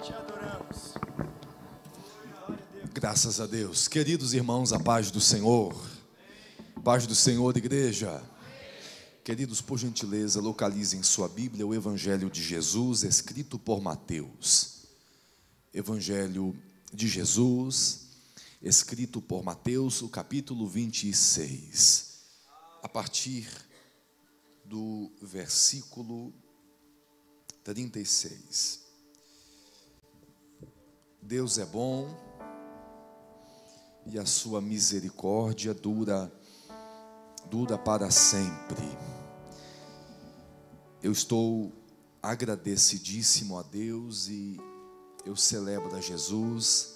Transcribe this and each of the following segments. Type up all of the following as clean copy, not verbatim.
Te adoramos. Graças a Deus. Queridos irmãos, a paz do Senhor. Paz do Senhor, igreja. Queridos, por gentileza, localizem em sua Bíblia o Evangelho de Jesus, escrito por Mateus. Evangelho de Jesus, escrito por Mateus, o capítulo 26. A partir do versículo 36. Deus é bom e a sua misericórdia dura para sempre. Eu estou agradecidíssimo a Deus e eu celebro a Jesus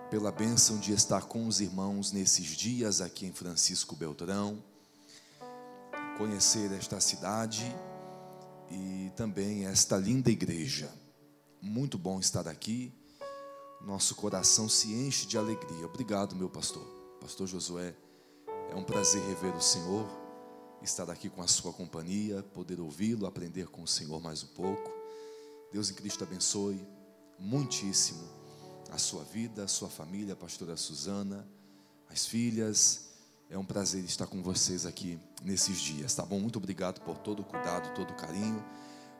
pela bênção de estar com os irmãos nesses dias aqui em Francisco Beltrão, conhecer esta cidade e também esta linda igreja. Muito bom estar aqui. Nosso coração se enche de alegria. Obrigado, meu pastor. Pastor Josué, é um prazer rever o Senhor, estar aqui com a sua companhia, poder ouvi-lo, aprender com o Senhor mais um pouco. Deus em Cristo abençoe muitíssimo a sua vida, a sua família, a pastora Suzana, as filhas. É um prazer estar com vocês aqui nesses dias, tá bom? Muito obrigado por todo o cuidado, todo o carinho.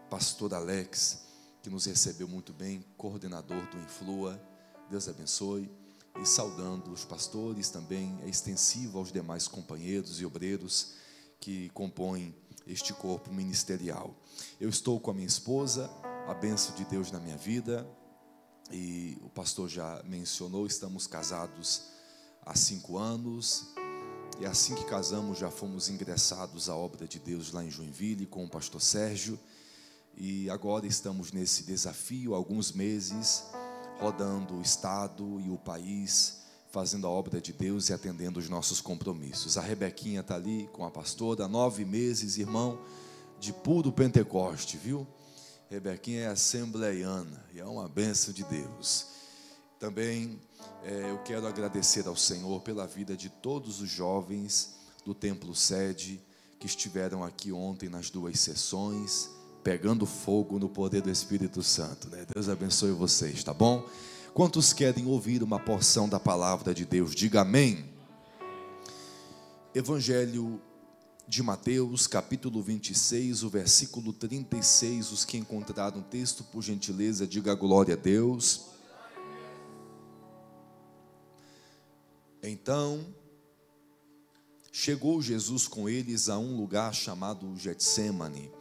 Pastor Alex, que nos recebeu muito bem, coordenador do Influa, Deus abençoe. E saudando os pastores também, é extensivo aos demais companheiros e obreiros que compõem este corpo ministerial. Eu estou com a minha esposa, a bênção de Deus na minha vida, e o pastor já mencionou, estamos casados há 5 anos, e assim que casamos já fomos ingressados à obra de Deus lá em Joinville com o pastor Sérgio, e agora estamos nesse desafio há alguns meses, rodando o estado e o país, fazendo a obra de Deus e atendendo os nossos compromissos. A Rebequinha está ali com a pastora há 9 meses, irmão, de puro Pentecoste, viu? Rebequinha é assembleiana e é uma bênção de Deus. Também eu quero agradecer ao Senhor pela vida de todos os jovens do Templo Sede que estiveram aqui ontem nas 2 sessões, pegando fogo no poder do Espírito Santo, né? Deus abençoe vocês, tá bom? Quantos querem ouvir uma porção da palavra de Deus? Diga amém. Evangelho de Mateus, capítulo 26, o versículo 36. Os que encontraram o texto, por gentileza, diga glória a Deus. Então, chegou Jesus com eles a um lugar chamado Getsêmani,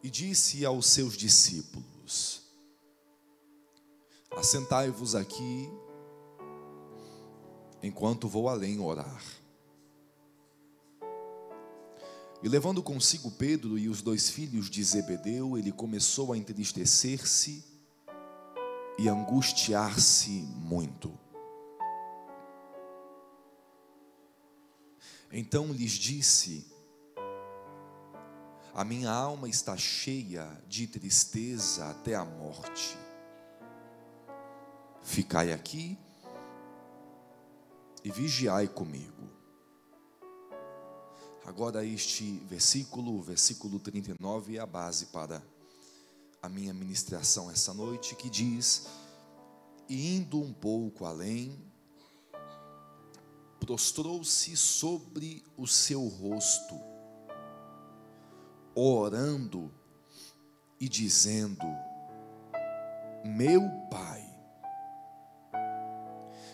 e disse aos seus discípulos: assentai-vos aqui, enquanto vou além orar. E levando consigo Pedro e os 2 filhos de Zebedeu, ele começou a entristecer-se e angustiar-se muito. Então lhes disse: a minha alma está cheia de tristeza até a morte. Ficai aqui e vigiai comigo. Agora este versículo, o versículo 39, é a base para a minha ministração essa noite, que diz: e indo um pouco além, prostrou-se sobre o seu rosto, orando e dizendo: meu Pai,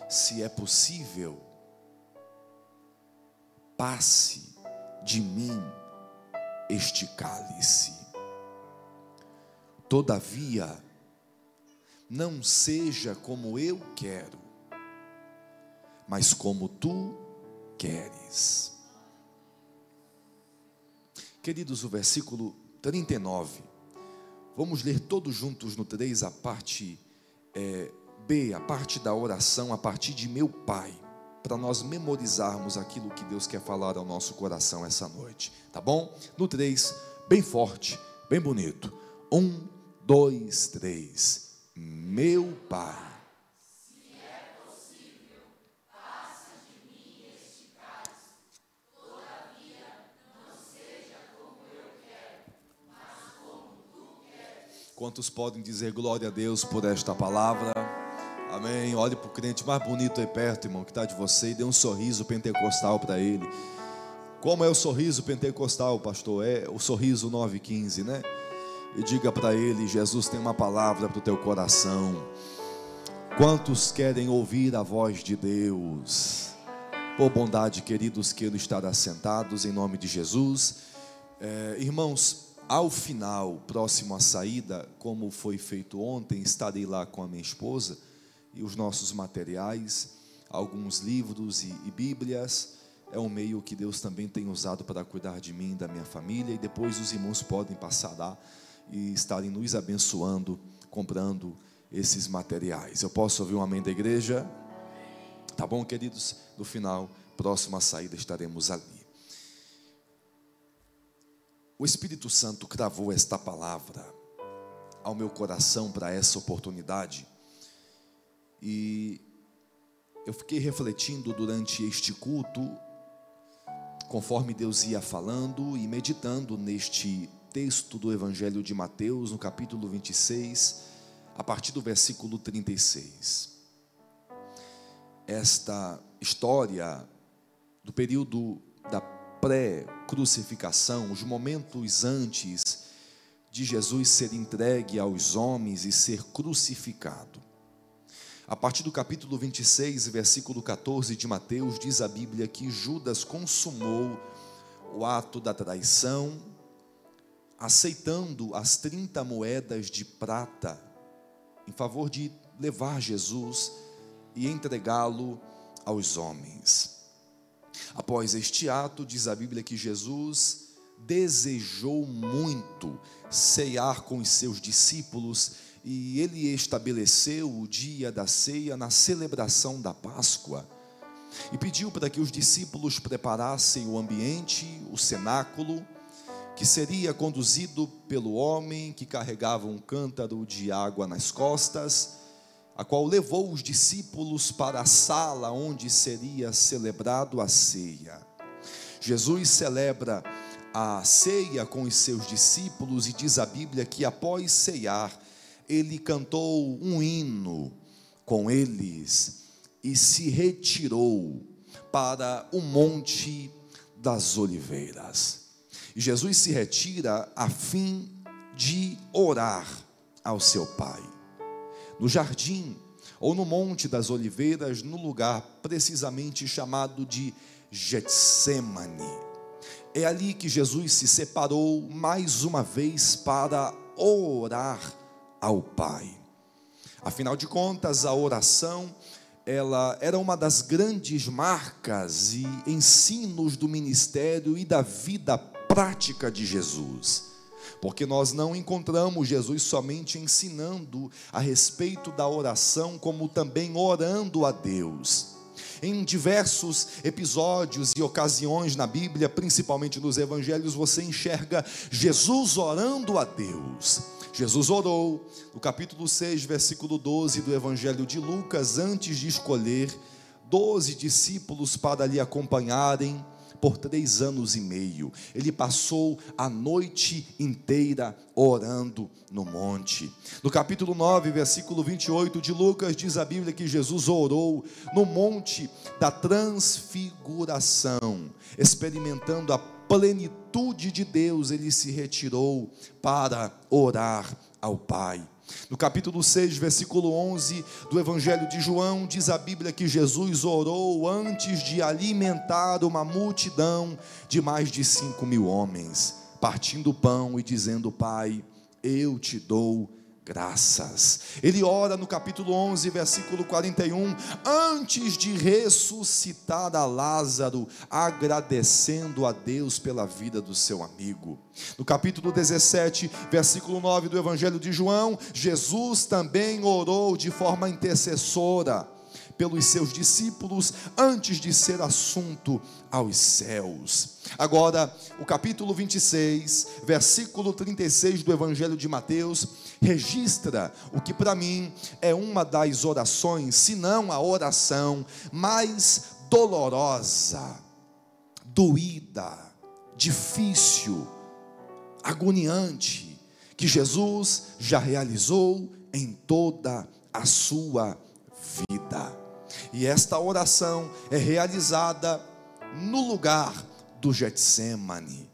se é possível, passe de mim este cálice. Todavia, não seja como eu quero, mas como tu queres. Queridos, o versículo 39, vamos ler todos juntos no 3, a parte B, a parte da oração, a partir de meu Pai, para nós memorizarmos aquilo que Deus quer falar ao nosso coração essa noite, tá bom? No 3, bem forte, bem bonito. 1, 2, 3. Meu Pai, Quantos podem dizer glória a Deus por esta palavra? Amém. Olhe para o crente mais bonito aí perto, irmão, que está de você, e dê um sorriso pentecostal para ele. Como é o sorriso pentecostal, pastor? É o sorriso 915, né? E diga para ele: Jesus tem uma palavra para o teu coração. Quantos querem ouvir a voz de Deus? Por bondade, queridos, queiram estar assentados em nome de Jesus. Irmãos, ao final, próximo à saída, como foi feito ontem, estarei lá com a minha esposa e os nossos materiais, alguns livros e bíblias. É um meio que Deus também tem usado para cuidar de mim e da minha família, e depois os irmãos podem passar lá e estarem nos abençoando, comprando esses materiais. Eu posso ouvir um amém da igreja? Tá bom, queridos? No final, próximo à saída, estaremos ali. O Espírito Santo cravou esta palavra ao meu coração para essa oportunidade, e eu fiquei refletindo durante este culto, conforme Deus ia falando e meditando neste texto do Evangelho de Mateus, no capítulo 26, a partir do versículo 36. Esta história do período da pré-crucificação, os momentos antes de Jesus ser entregue aos homens e ser crucificado. A partir do capítulo 26, versículo 14 de Mateus, diz a Bíblia que Judas consumou o ato da traição, aceitando as 30 moedas de prata em favor de levar Jesus e entregá-lo aos homens. Após este ato, diz a Bíblia que Jesus desejou muito ceiar com os seus discípulos, e ele estabeleceu o dia da ceia na celebração da Páscoa, e pediu para que os discípulos preparassem o ambiente, o cenáculo, que seria conduzido pelo homem que carregava um cântaro de água nas costas, a qual levou os discípulos para a sala onde seria celebrado a ceia. Jesus celebra a ceia com os seus discípulos, e diz a Bíblia que após ceiar, ele cantou um hino com eles e se retirou para o Monte das Oliveiras. E Jesus se retira a fim de orar ao seu Pai. No jardim, ou no Monte das Oliveiras, no lugar precisamente chamado de Getsêmani. É ali que Jesus se separou mais uma vez para orar ao Pai. Afinal de contas, a oração, ela era uma das grandes marcas e ensinos do ministério e da vida prática de Jesus. Porque nós não encontramos Jesus somente ensinando a respeito da oração, como também orando a Deus. Em diversos episódios e ocasiões na Bíblia, principalmente nos evangelhos, você enxerga Jesus orando a Deus. Jesus orou no capítulo 6, versículo 12 do Evangelho de Lucas, antes de escolher 12 discípulos para lhe acompanharem por 3 anos e meio. Ele passou a noite inteira orando no monte. No capítulo 9, versículo 28 de Lucas, diz a Bíblia que Jesus orou no monte da transfiguração, experimentando a plenitude de Deus. Ele se retirou para orar ao Pai. No capítulo 6, versículo 11 do Evangelho de João, diz a Bíblia que Jesus orou antes de alimentar uma multidão de mais de 5.000 homens, partindo o pão e dizendo: Pai, eu te dou graças. Ele ora no capítulo 11, versículo 41, antes de ressuscitar a Lázaro, agradecendo a Deus pela vida do seu amigo. No capítulo 17, versículo 9 do Evangelho de João, Jesus também orou de forma intercessora pelos seus discípulos antes de ser assunto aos céus. Agora, o capítulo 26, versículo 36 do Evangelho de Mateus, registra o que para mim é uma das orações, se não a oração mais dolorosa, doída, difícil, agoniante, que Jesus já realizou em toda a sua vida. E esta oração é realizada no lugar do Getsêmani.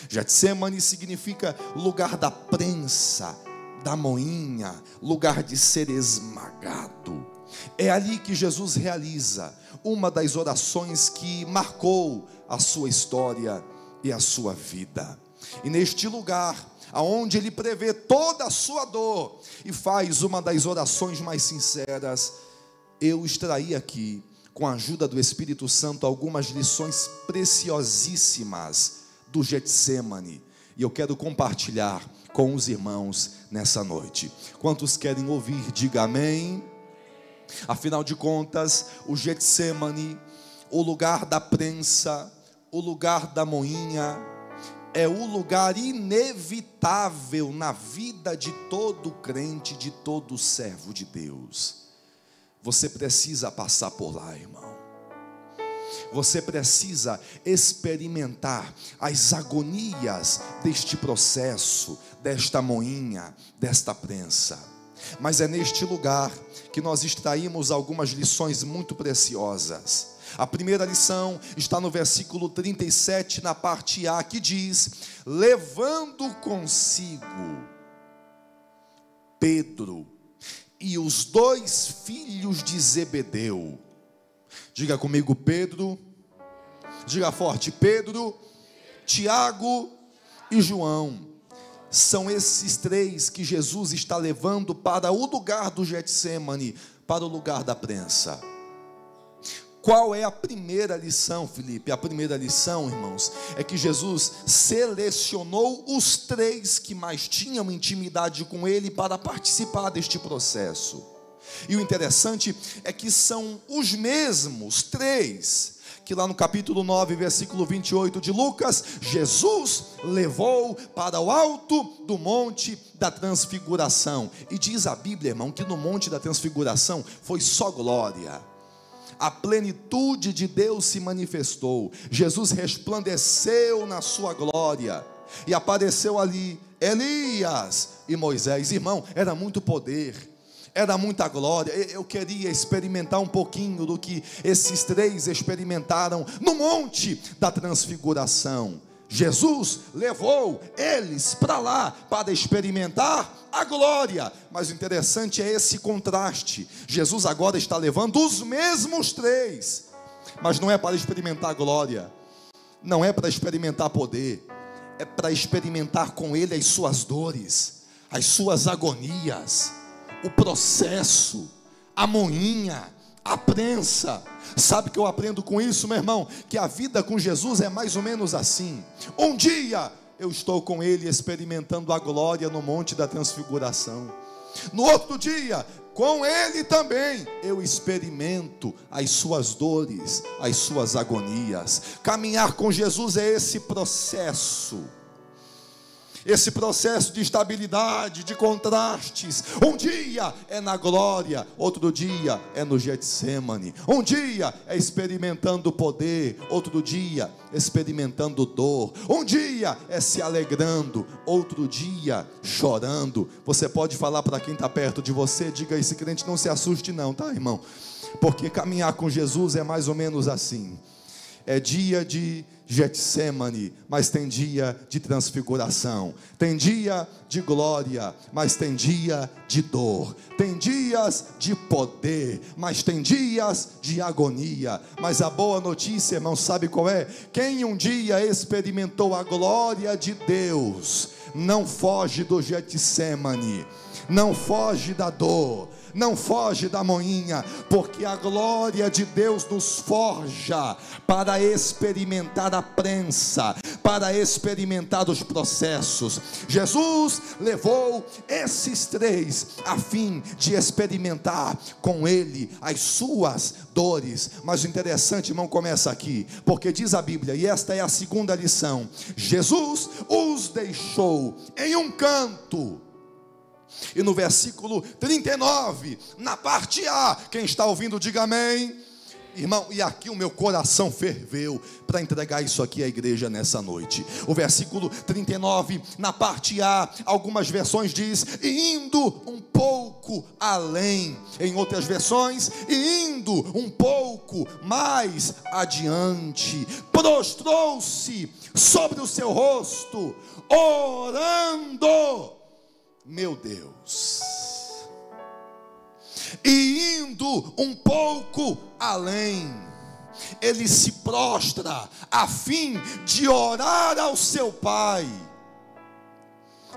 Getsêmani significa lugar da prensa, da moinha, lugar de ser esmagado. É ali que Jesus realiza uma das orações que marcou a sua história e a sua vida. E neste lugar, aonde ele prevê toda a sua dor e faz uma das orações mais sinceras, eu extraí aqui, com a ajuda do Espírito Santo, algumas lições preciosíssimas do Getsêmani, e eu quero compartilhar com os irmãos nessa noite. Quantos querem ouvir, diga amém. Afinal de contas, o Getsêmani, o lugar da prensa, o lugar da moinha, é o lugar inevitável na vida de todo crente, de todo servo de Deus. Você precisa passar por lá, irmão. Você precisa experimentar as agonias deste processo, desta moinha, desta prensa. Mas é neste lugar que nós extraímos algumas lições muito preciosas. A primeira lição está no versículo 37, na parte A, que diz: levando consigo Pedro e os 2 filhos de Zebedeu. Diga comigo, Pedro. Diga forte, Pedro, Tiago e João. São esses 3 que Jesus está levando para o lugar do Getsêmani, para o lugar da prensa. Qual é a primeira lição, Felipe? A primeira lição, irmãos, é que Jesus selecionou os 3 que mais tinham intimidade com ele para participar deste processo. E o interessante é que são os mesmos 3 que lá no capítulo 9, versículo 28 de Lucas, Jesus levou para o alto do monte da transfiguração. E diz a Bíblia, irmão, que no monte da transfiguração foi só glória. A plenitude de Deus se manifestou. Jesus resplandeceu na sua glória. E apareceu ali Elias e Moisés. Irmão, era muito poder, era muita glória. Eu queria experimentar um pouquinho do que esses 3 experimentaram no monte da transfiguração. Jesus levou eles para lá para experimentar a glória. Mas o interessante é esse contraste. Jesus agora está levando os mesmos 3, mas não é para experimentar a glória, não é para experimentar poder, é para experimentar com ele as suas dores, as suas agonias, o processo, a moinha, a prensa. Sabe o que eu aprendo com isso, meu irmão? Que a vida com Jesus é mais ou menos assim. Um dia eu estou com ele experimentando a glória no monte da transfiguração. No outro dia, com ele também, eu experimento as suas dores, as suas agonias. Caminhar com Jesus é esse processo de estabilidade, de contrastes. Um dia é na glória, outro dia é no Getsêmani. Um dia é experimentando poder, outro dia experimentando dor. Um dia é se alegrando, outro dia chorando. Você pode falar para quem está perto de você, diga: esse crente não se assuste não, tá, irmão? Porque caminhar com Jesus é mais ou menos assim. É dia de Getsêmani, mas tem dia de transfiguração. Tem dia de glória, mas tem dia de dor. Tem dias de poder, mas tem dias de agonia. Mas a boa notícia, irmão, sabe qual é? Quem um dia experimentou a glória de Deus, não foge do Getsêmani, não foge da dor, não foge da moinha, porque a glória de Deus nos forja para experimentar a prensa, para experimentar os processos. Jesus levou esses 3 a fim de experimentar com ele as suas dores. Mas o interessante, irmão, começa aqui, porque diz a Bíblia, e esta é a segunda lição: Jesus os deixou em um canto. E no versículo 39, na parte A, quem está ouvindo diga amém. Irmão, e aqui o meu coração ferveu para entregar isso aqui à igreja nessa noite. O versículo 39, na parte A, algumas versões diz, indo um pouco além. Em outras versões, indo um pouco mais adiante, prostrou-se sobre o seu rosto, orando. Meu Deus. E indo um pouco além, ele se prostra a fim de orar ao seu Pai.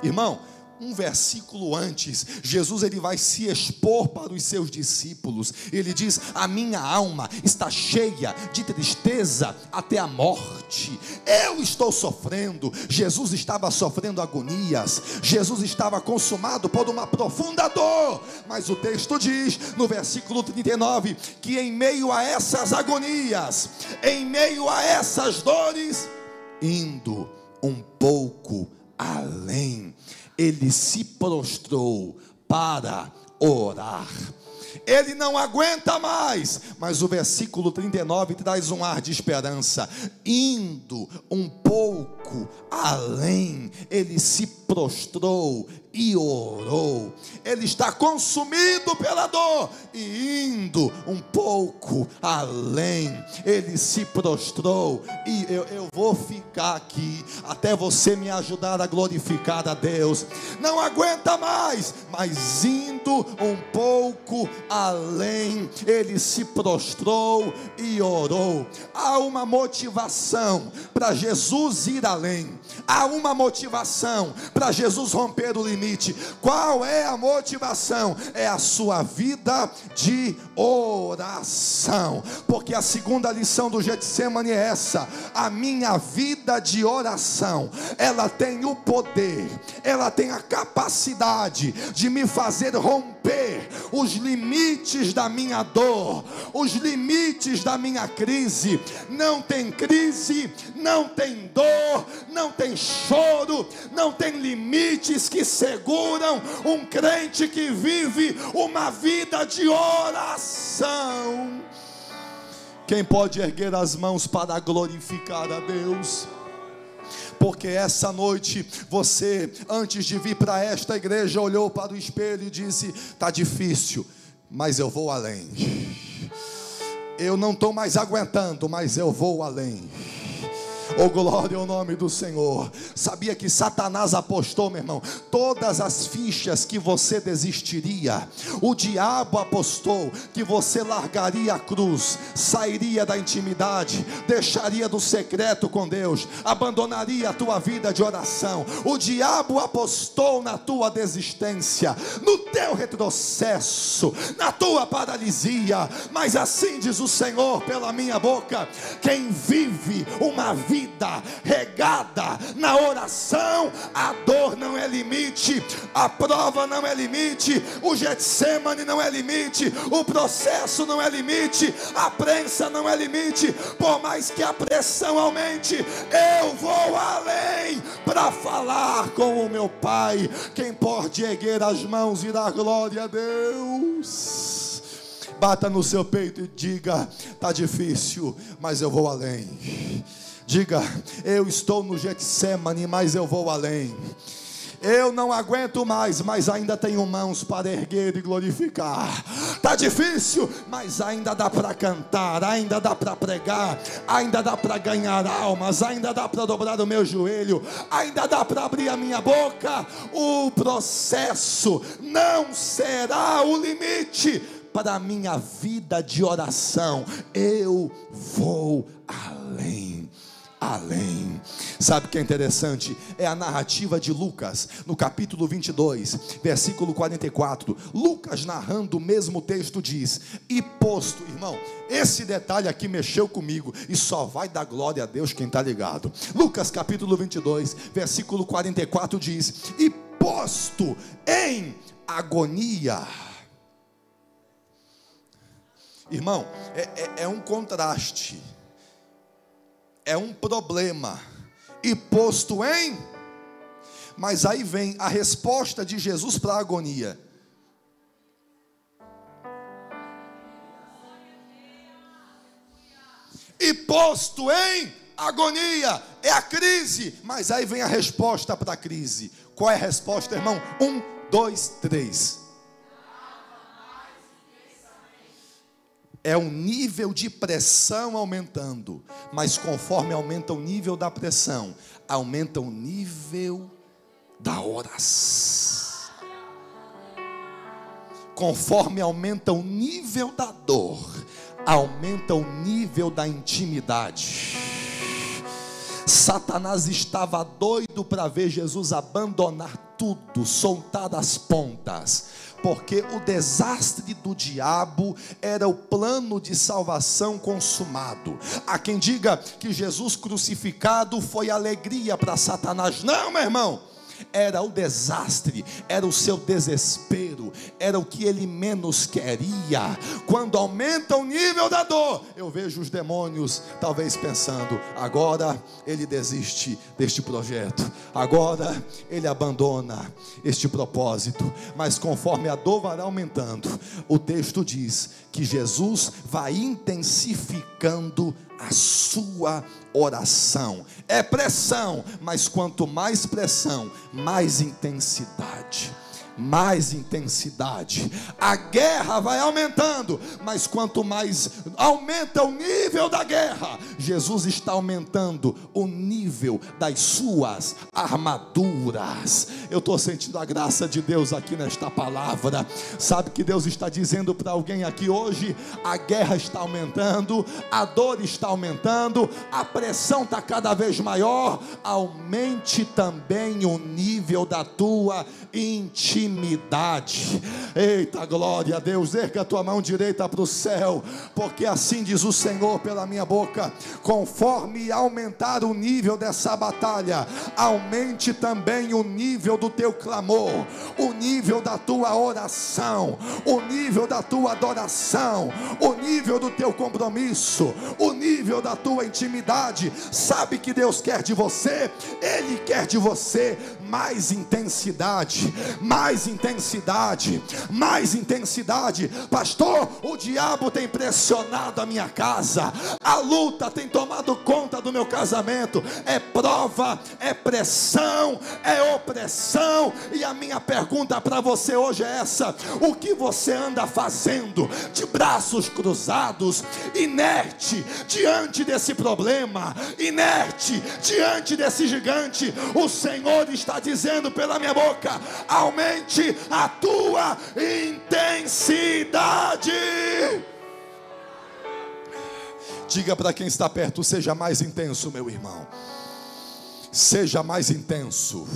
Irmão, um versículo antes, Jesus ele vai se expor para os seus discípulos. Ele diz, a minha alma está cheia de tristeza até a morte. Eu estou sofrendo. Jesus estava sofrendo agonias. Jesus estava consumado por uma profunda dor. Mas o texto diz, no versículo 39, que em meio a essas agonias, em meio a essas dores, indo um pouco além, ele se prostrou para orar. Ele não aguenta mais, mas o versículo 39 traz um ar de esperança. Indo um pouco além, ele se prostrou e orou. Ele está consumido pela dor, e indo um pouco além, ele se prostrou. E eu vou ficar aqui até você me ajudar a glorificar a Deus. Não aguenta mais, mas indo um pouco além, ele se prostrou e orou. Há uma motivação para Jesus ir além. Há uma motivação para Jesus romper o limite. Qual é a motivação? É a sua vida de oração. Porque a segunda lição do Getsemane é essa: a minha vida de oração, ela tem o poder, ela tem a capacidade de me fazer romper os limites da minha dor, os limites da minha crise. Não tem crise, não tem dor, não tem choro, não tem limites que seguram um crente que vive uma vida de oração. Quem pode erguer as mãos para glorificar a Deus? Porque essa noite você, antes de vir para esta igreja, olhou para o espelho e disse: está difícil, mas eu vou além. Eu não estou mais aguentando, mas eu vou além. Oh, glória ao nome do Senhor. Sabia que Satanás apostou, meu irmão, todas as fichas que você desistiria. O diabo apostou que você largaria a cruz, sairia da intimidade, deixaria do secreto com Deus, abandonaria a tua vida de oração. O diabo apostou na tua desistência, no teu retrocesso, na tua paralisia. Mas assim diz o Senhor pela minha boca: quem vive uma vida regada na oração, a dor não é limite, a prova não é limite, o Getsemane não é limite, o processo não é limite, a prensa não é limite. Por mais que a pressão aumente, eu vou além para falar com o meu Pai. Quem pode erguer as mãos e dar glória a Deus? Bata no seu peito e diga: está difícil, mas eu vou além. Diga: eu estou no Getsemane, mas eu vou além. Eu não aguento mais, mas ainda tenho mãos para erguer e glorificar. Está difícil, mas ainda dá para cantar, ainda dá para pregar, ainda dá para ganhar almas, ainda dá para dobrar o meu joelho, ainda dá para abrir a minha boca. O processo não será o limite para a minha vida de oração. Eu vou além. Além. Sabe o que é interessante? É a narrativa de Lucas, no capítulo 22, versículo 44. Lucas, narrando o mesmo texto, diz: e posto, irmão, esse detalhe aqui mexeu comigo, e só vai dar glória a Deus quem está ligado. Lucas capítulo 22, versículo 44 diz: e posto em agonia. Irmão, é um contraste, é um problema, e posto em, mas aí vem a resposta de Jesus para a agonia. posto em agonia. É a crise, mas aí vem a resposta para a crise. Qual é a resposta, irmão? 1, 2, 3. É um nível de pressão aumentando, mas conforme aumenta o nível da pressão, aumenta o nível da oração. Conforme aumenta o nível da dor, aumenta o nível da intimidade. Satanás estava doido para ver Jesus abandonar tudo, soltar as pontas, porque o desastre do diabo era o plano de salvação consumado. Há quem diga que Jesus crucificado foi alegria para Satanás. Não, meu irmão, era o desastre, era o seu desespero, era o que ele menos queria. Quando aumenta o nível da dor, eu vejo os demônios talvez pensando: agora ele desiste deste projeto, agora ele abandona este propósito. Mas conforme a dor vai aumentando, o texto diz que Jesus vai intensificando a sua oração. É pressão, mas quanto mais pressão, mais intensidade. Mais intensidade. A guerra vai aumentando, mas quanto mais aumenta o nível da guerra, Jesus está aumentando o nível das suas armaduras. Eu estou sentindo a graça de Deus aqui nesta palavra. Sabe que Deus está dizendo para alguém aqui hoje: a guerra está aumentando, a dor está aumentando, a pressão está cada vez maior. Aumente também o nível da tua intimidade. Eita, glória a Deus. Erga a tua mão direita para o céu, porque assim diz o Senhor pela minha boca: conforme aumentar o nível dessa batalha, aumente também o nível do teu clamor, o nível da tua oração, o nível da tua adoração, o nível do teu compromisso, o nível da tua intimidade. Sabe que Deus quer de você? Ele quer de você mais intensidade, mais intensidade, mais intensidade. Pastor, o diabo tem pressionado a minha casa, a luta tem tomado conta do meu casamento. É prova, é pressão, é opressão. E a minha pergunta para você hoje é essa: o que você anda fazendo de braços cruzados, inerte diante desse problema, inerte diante desse gigante? O Senhor está dizendo pela minha boca: aumente a tua intensidade. Diga para quem está perto: seja mais intenso, meu irmão. Seja mais intenso.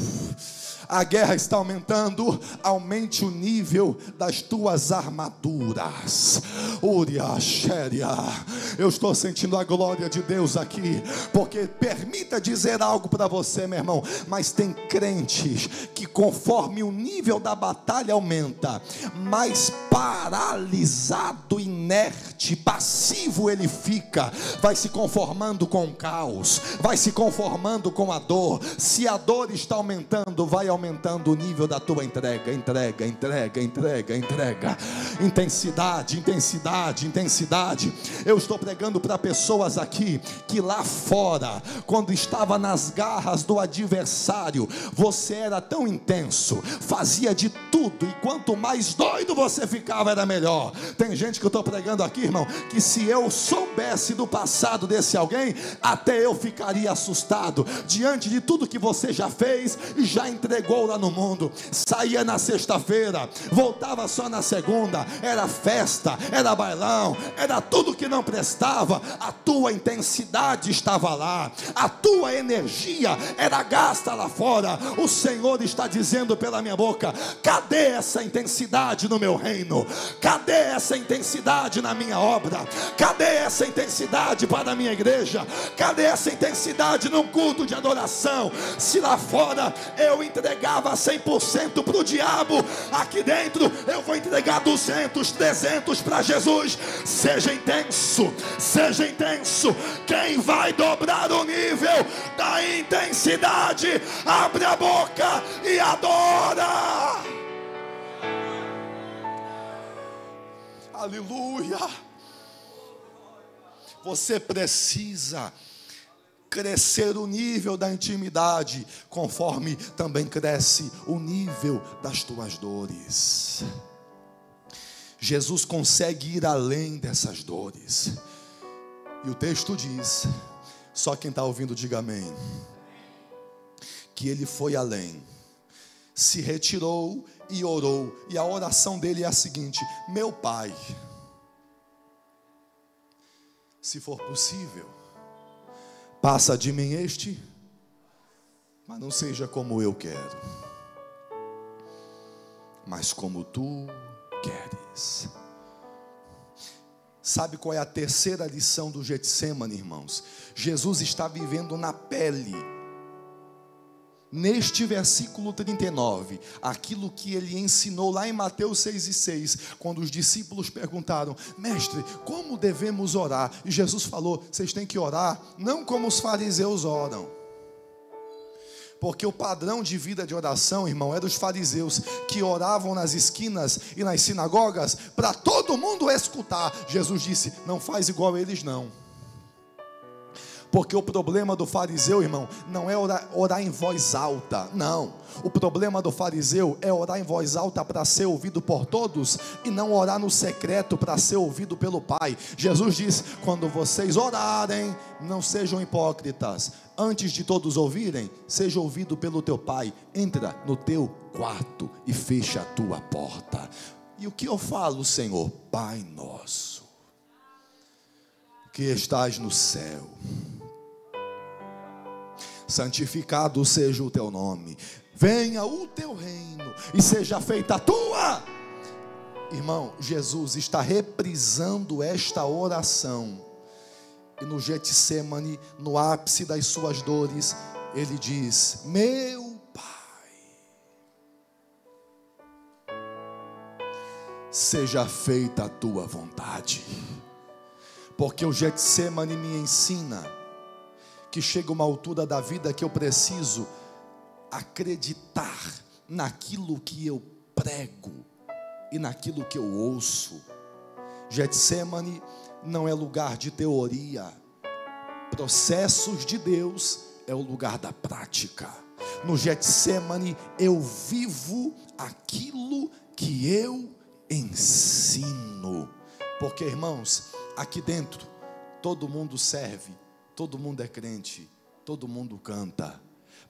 A guerra está aumentando, aumente o nível das tuas armaduras. Eu estou sentindo a glória de Deus aqui, porque permita dizer algo para você, meu irmão, mas tem crentes que conforme o nível da batalha aumenta, mais paralisado, inerte, passivo ele fica, vai se conformando com o caos, vai se conformando com a dor. Se a dor está aumentando, vai aumentando o nível da tua entrega. Intensidade, intensidade, intensidade. Eu estou pregando para pessoas aqui que lá fora, quando estava nas garras do adversário, você era tão intenso, fazia de tudo, e quanto mais doido você ficava, era melhor. Tem gente que eu estou pregando aqui, irmão, que se eu soubesse do passado desse alguém, até eu ficaria assustado diante de tudo que você já fez e já entregou lá no mundo. Saía na sexta-feira, voltava só na segunda, era festa, era bailão, era tudo que não prestava. A tua intensidade estava lá, a tua energia era gasta lá fora. O Senhor está dizendo pela minha boca: cadê essa intensidade no meu reino? Cadê essa intensidade na minha obra? Cadê essa intensidade para a minha igreja? Cadê essa intensidade num culto de adoração? Se lá fora eu entregava 100% para o diabo, aqui dentro eu vou entregar 200, 300 para Jesus. Seja intenso, seja intenso. Quem vai dobrar o nível da intensidade, abre a boca e adora. Aleluia. Você precisa crescer o nível da intimidade, conforme também cresce o nível das tuas dores. Jesus consegue ir além dessas dores. E o texto diz, só quem está ouvindo diga amém, que ele foi além, se retirou e orou. E a oração dele é a seguinte: meu Pai, se for possível, passa de mim este, mas não seja como eu quero, mas como tu queres. Sabe qual é a terceira lição do Getsemane, irmãos? Jesus está vivendo na pele, neste versículo 39, aquilo que ele ensinou lá em Mateus 6:6, quando os discípulos perguntaram: mestre, como devemos orar? E Jesus falou: vocês têm que orar não como os fariseus oram, porque o padrão de vida de oração, irmão, era dos fariseus, que oravam nas esquinas e nas sinagogas para todo mundo escutar. Jesus disse: não faz igual a eles não. Porque o problema do fariseu, irmão, não é orar em voz alta, não. O problema do fariseu é orar em voz alta para ser ouvido por todos, e não orar no secreto para ser ouvido pelo Pai. Jesus disse: quando vocês orarem, não sejam hipócritas. Antes de todos ouvirem, seja ouvido pelo teu Pai. Entra no teu quarto e fecha a tua porta. E o que eu falo, Senhor? Pai nosso, que estás no céu, santificado seja o teu nome, venha o teu reino e seja feita a tua. Irmão, Jesus está reprisando esta oração, e no Getsemane, no ápice das suas dores, ele diz: meu Pai, seja feita a tua vontade. Porque o Getsemane me ensina que chega uma altura da vida que eu preciso acreditar naquilo que eu prego e naquilo que eu ouço. Getsemane não é lugar de teoria. Processos de Deus é o lugar da prática. No Getsemane eu vivo aquilo que eu ensino. Porque, irmãos, aqui dentro todo mundo serve, todo mundo é crente, todo mundo canta,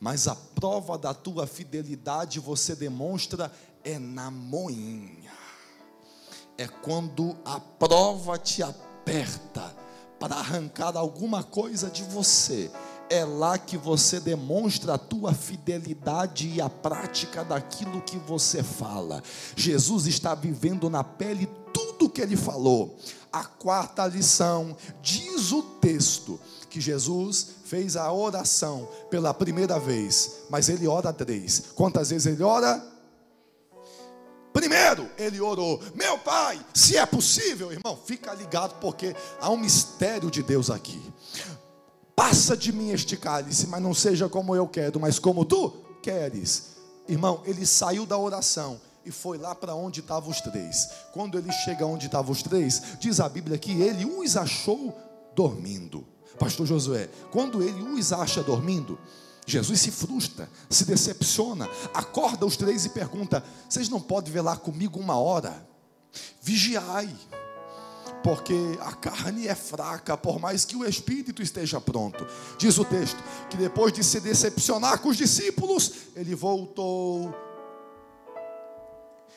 mas a prova da tua fidelidade você demonstra é na moinha. É quando a prova te aperta para arrancar alguma coisa de você. É lá que você demonstra a tua fidelidade e a prática daquilo que você fala. Jesus está vivendo na pele tudo o que ele falou. A quarta lição, diz o texto, que Jesus fez a oração pela primeira vez, mas ele ora 3. Quantas vezes ele ora? Primeiro, ele orou: meu Pai, se é possível, irmão, fica ligado, porque há um mistério de Deus aqui. Passa de mim este cálice, mas não seja como eu quero, mas como tu queres. Irmão, ele saiu da oração e foi lá para onde estavam os 3. Quando ele chega onde estavam os 3, diz a Bíblia que ele os achou dormindo. Pastor Josué, quando ele os acha dormindo, Jesus se frustra, se decepciona, acorda os 3 e pergunta: vocês não podem velar comigo 1 hora? Vigiai, porque a carne é fraca, por mais que o espírito esteja pronto. Diz o texto que depois de se decepcionar com os discípulos, ele voltou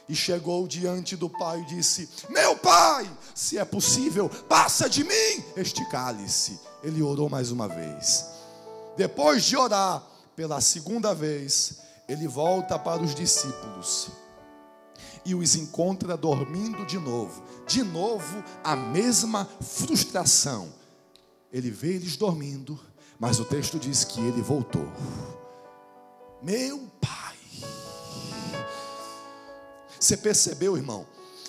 e chegou diante do Pai e disse: meu Pai, se é possível, passa de mim este cálice. Ele orou mais uma vez. Depois de orar pela segunda vez, ele volta para os discípulos e os encontra dormindo de novo. De novo a mesma frustração. Ele vê eles dormindo, mas o texto diz que ele voltou. Meu Pai. Você percebeu, irmão,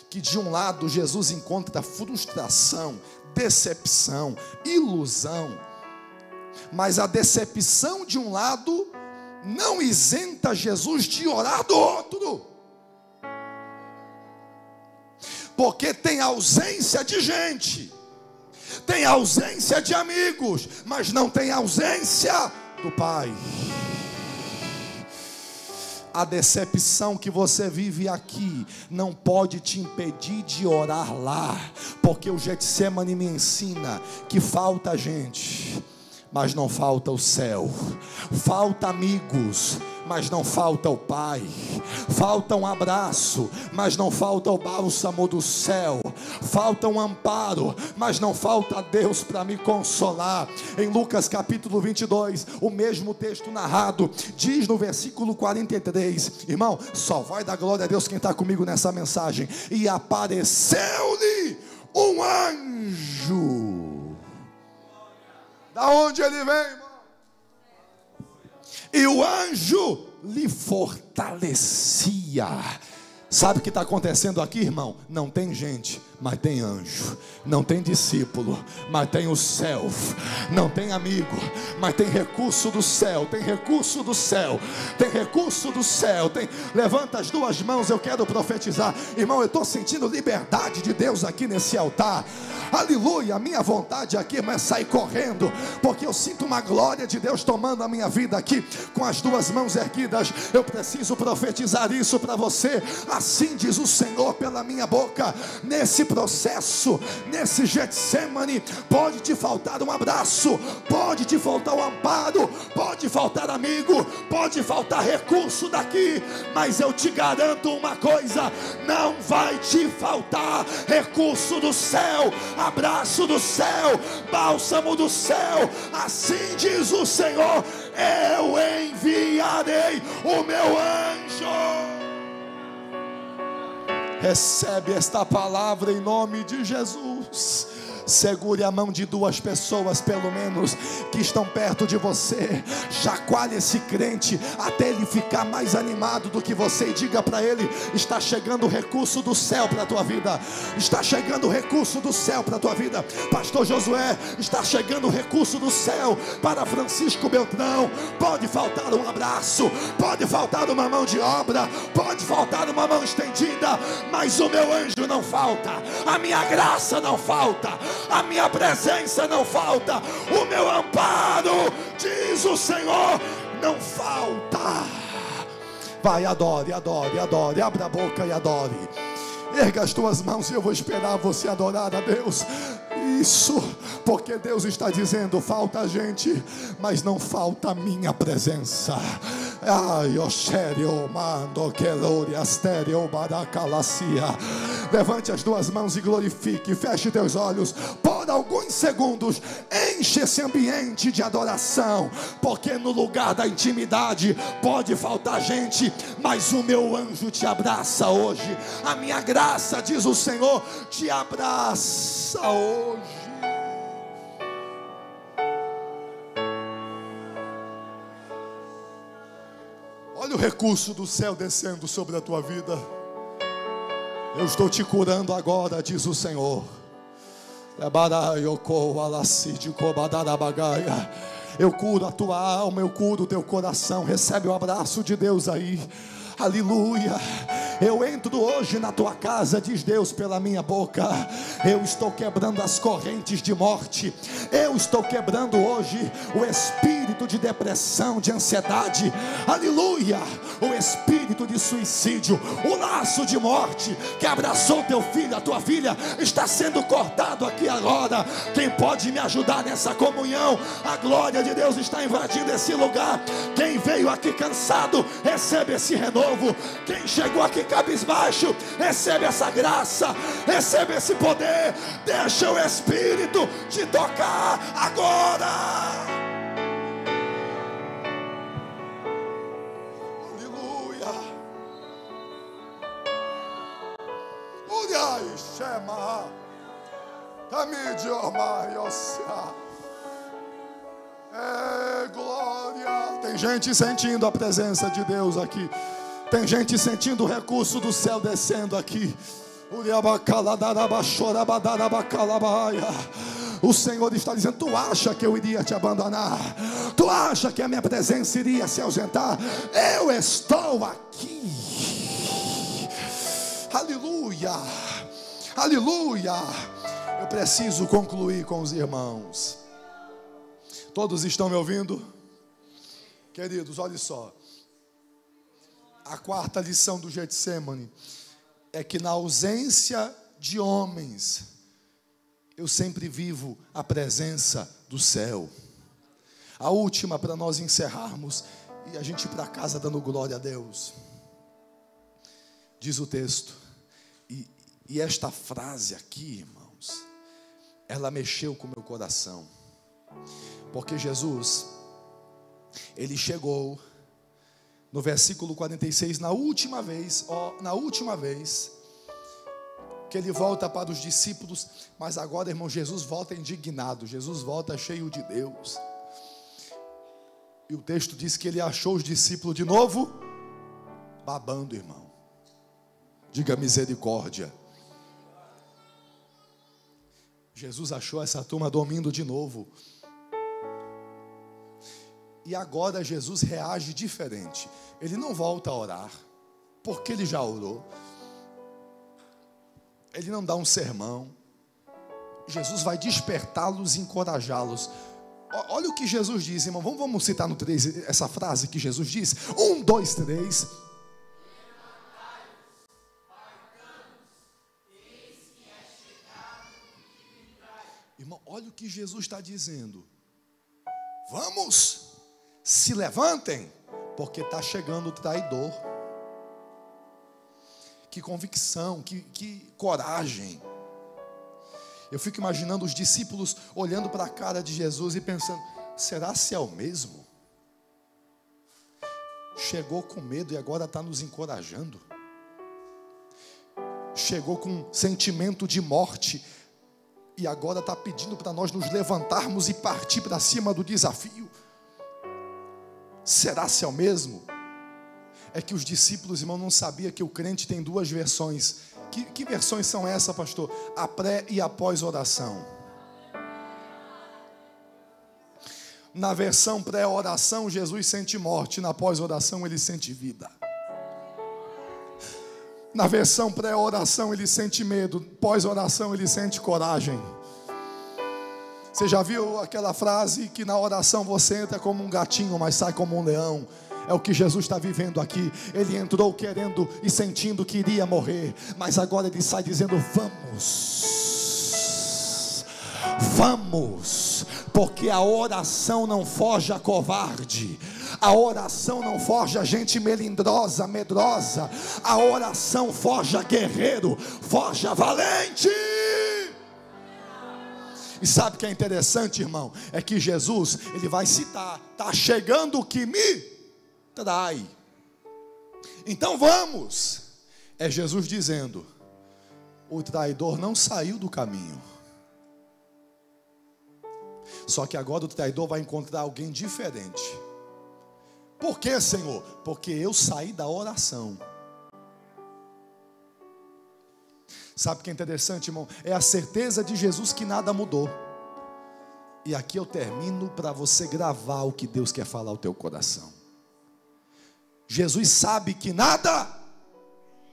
que de um lado Jesus encontra frustração, decepção, ilusão, mas a decepção de um lado não isenta Jesus de orar do outro, porque tem ausência de gente, tem ausência de amigos, mas não tem ausência do Pai. A decepção que você vive aqui não pode te impedir de orar lá, porque o Getsemane me ensina que falta gente, mas não falta o céu. Falta amigos, mas não falta o Pai. Falta um abraço, mas não falta o bálsamo do céu. Falta um amparo, mas não falta Deus para me consolar. Em Lucas capítulo 22, o mesmo texto narrado, diz no versículo 43, irmão, só vai dar glória a Deus quem está comigo nessa mensagem. E apareceu-lhe um anjo. Da onde ele vem, irmão? E o anjo lhe fortalecia. Sabe o que está acontecendo aqui, irmão? Não tem gente, mas tem anjo. Não tem discípulo, mas tem o céu. Não tem amigo, mas tem recurso do céu. Tem recurso do céu. Tem recurso do céu. Levanta as duas mãos, eu quero profetizar. Irmão, eu estou sentindo liberdade de Deus aqui nesse altar. Aleluia, a minha vontade aqui é sair correndo, porque eu sinto uma glória de Deus tomando a minha vida aqui, com as duas mãos erguidas. Eu preciso profetizar isso para você. Assim diz o Senhor pela minha boca. Nesse processo, nesse Getsemane, pode te faltar um abraço, pode te faltar um amparo, pode faltar amigo, pode faltar recurso daqui, mas eu te garanto uma coisa: não vai te faltar recurso do céu, abraço do céu, bálsamo do céu. Assim diz o Senhor: eu enviarei o meu anjo. Recebe esta palavra em nome de Jesus. Segure a mão de duas pessoas, pelo menos, que estão perto de você. Chacoalhe esse crente até ele ficar mais animado do que você, e diga para ele: está chegando o recurso do céu para a tua vida. Está chegando o recurso do céu para a tua vida. Pastor Josué, está chegando o recurso do céu para Francisco Beltrão. Pode faltar um abraço, pode faltar uma mão de obra, pode faltar uma mão estendida, mas o meu anjo não falta, a minha graça não falta, a minha presença não falta, o meu amparo, diz o Senhor, não falta. Vai, adore, adore, adore. Abra a boca e adore. Erga as tuas mãos e eu vou esperar você adorar a Deus. Isso, porque Deus está dizendo: falta gente, mas não falta a minha presença. Ai, o sério, mando que glória, estéreo, baracalacia. Levante as duas mãos e glorifique. Feche teus olhos por alguns segundos. Enche esse ambiente de adoração, porque no lugar da intimidade pode faltar gente, mas o meu anjo te abraça hoje. A minha graça, diz o Senhor, te abraça hoje. Olha o recurso do céu descendo sobre a tua vida. Eu estou te curando agora, diz o Senhor. Eu curo a tua alma, eu curo o teu coração. Recebe o abraço de Deus aí. Aleluia. Eu entro hoje na tua casa, diz Deus pela minha boca. Eu estou quebrando as correntes de morte. Eu estou quebrando hoje o espírito de depressão, de ansiedade. Aleluia. O espírito de suicídio, o laço de morte que abraçou teu filho, a tua filha, está sendo cortado aqui agora. Quem pode me ajudar nessa comunhão? A glória de Deus está invadindo esse lugar. Quem veio aqui cansado, recebe esse renovo. Quem chegou aqui cabisbaixo, recebe essa graça, recebe esse poder. Deixa o Espírito te tocar agora. Aleluia. Uriai chama glória. Tem gente sentindo a presença de Deus aqui. Tem gente sentindo o recurso do céu descendo aqui. O Senhor está dizendo: tu acha que eu iria te abandonar? Tu acha que a minha presença iria se ausentar? Eu estou aqui. Aleluia. Aleluia. Eu preciso concluir com os irmãos. Todos estão me ouvindo? Queridos, olha só. A quarta lição do Getsemane é que na ausência de homens, eu sempre vivo a presença do céu. A última, para nós encerrarmos e a gente ir para casa dando glória a Deus. Diz o texto, e esta frase aqui, irmãos, ela mexeu com o meu coração. Porque Jesus, ele chegou no versículo 46, na última vez que ele volta para os discípulos, mas agora, irmão, Jesus volta indignado, Jesus volta cheio de Deus. E o texto diz que ele achou os discípulos de novo babando, irmão. Diga misericórdia. Jesus achou essa turma dormindo de novo. E agora Jesus reage diferente. Ele não volta a orar, porque ele já orou. Ele não dá um sermão. Jesus vai despertá-los e encorajá-los. Olha o que Jesus diz, irmão. Vamos citar no 3 essa frase que Jesus diz. 1, 2, 3. Irmão, olha o que Jesus está dizendo. Vamos, se levantem, porque está chegando o traidor. Que convicção, que coragem. Eu fico imaginando os discípulos olhando para a cara de Jesus e pensando, será se é o mesmo? Chegou com medo e agora está nos encorajando. Chegou com sentimento de morte e agora está pedindo para nós nos levantarmos e partir para cima do desafio. Será se é o mesmo? É que os discípulos, irmão, não sabiam que o crente tem duas versões. Que versões são essas, pastor? A pré e a pós-oração. Na versão pré-oração, Jesus sente morte. Na pós-oração, ele sente vida. Na versão pré-oração, ele sente medo. Pós-oração, ele sente coragem. Você já viu aquela frase que na oração você entra como um gatinho, mas sai como um leão? É o que Jesus está vivendo aqui. Ele entrou querendo e sentindo que iria morrer, mas agora ele sai dizendo, vamos, porque a oração não foge a covarde, a oração não foge a gente melindrosa, medrosa, a oração foge a guerreiro, foge a valente. E sabe o que é interessante, irmão? É que Jesus, ele vai citar, está chegando o que me trai. Então vamos. É Jesus dizendo, o traidor não saiu do caminho. Só que agora o traidor vai encontrar alguém diferente. Por quê, Senhor? Porque eu saí da oração. Sabe o que é interessante, irmão? É a certeza de Jesus que nada mudou. E aqui eu termino para você gravar o que Deus quer falar ao teu coração. Jesus sabe que nada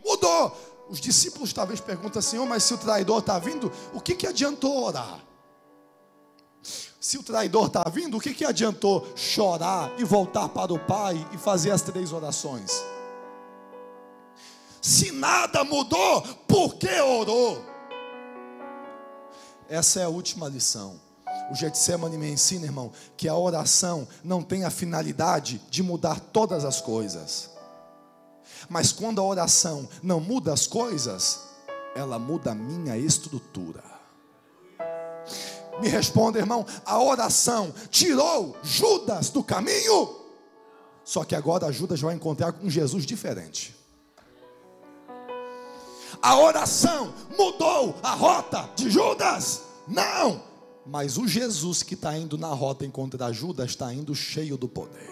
mudou. Os discípulos talvez perguntam, Senhor, mas se o traidor está vindo, o que adiantou orar? Se o traidor está vindo, o que adiantou chorar e voltar para o Pai e fazer as 3 orações? Se nada mudou, por que orou? Essa é a última lição. O Getsemane me ensina, irmão, que a oração não tem a finalidade de mudar todas as coisas. Mas quando a oração não muda as coisas, ela muda a minha estrutura. Me responda, irmão, a oração tirou Judas do caminho? Só que agora Judas vai encontrar um Jesus diferente. A oração mudou a rota de Judas? Não! Mas o Jesus que está indo na rota encontrar Judas está indo cheio do poder.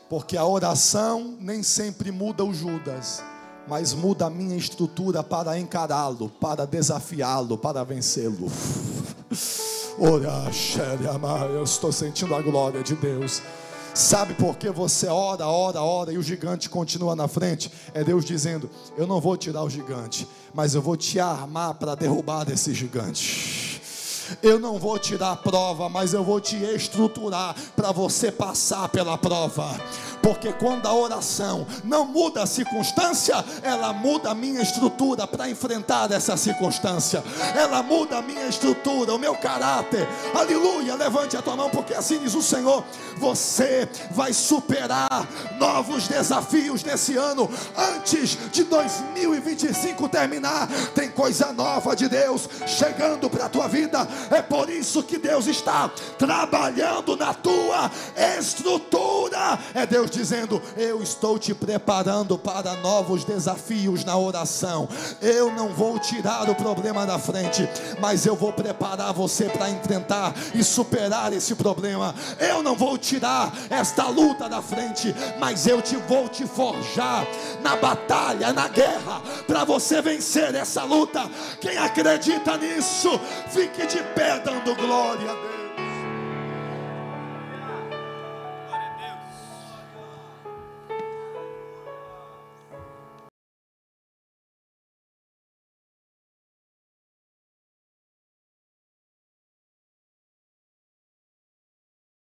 Porque a oração nem sempre muda o Judas, mas muda a minha estrutura para encará-lo, para desafiá-lo, para vencê-lo. Eu estou sentindo a glória de Deus. Sabe por que você ora e o gigante continua na frente? É Deus dizendo, eu não vou tirar o gigante, mas eu vou te armar para derrubar esse gigante. Eu não vou te dar prova, mas eu vou te estruturar para você passar pela prova. Porque quando a oração não muda a circunstância, ela muda a minha estrutura para enfrentar essa circunstância. Ela muda a minha estrutura, o meu caráter. Aleluia, levante a tua mão, porque assim diz o Senhor: você vai superar novos desafios nesse ano. Antes de 2025 terminar, tem coisa nova de Deus chegando para a tua vida. É por isso que Deus está trabalhando na tua estrutura. É Deus dizendo: eu estou te preparando para novos desafios na oração. Eu não vou tirar o problema da frente, mas eu vou preparar você para enfrentar e superar esse problema. Eu não vou tirar esta luta da frente, mas vou te forjar na batalha, na guerra, para você vencer essa luta. Quem acredita nisso, fique de pé dando glória a Deus.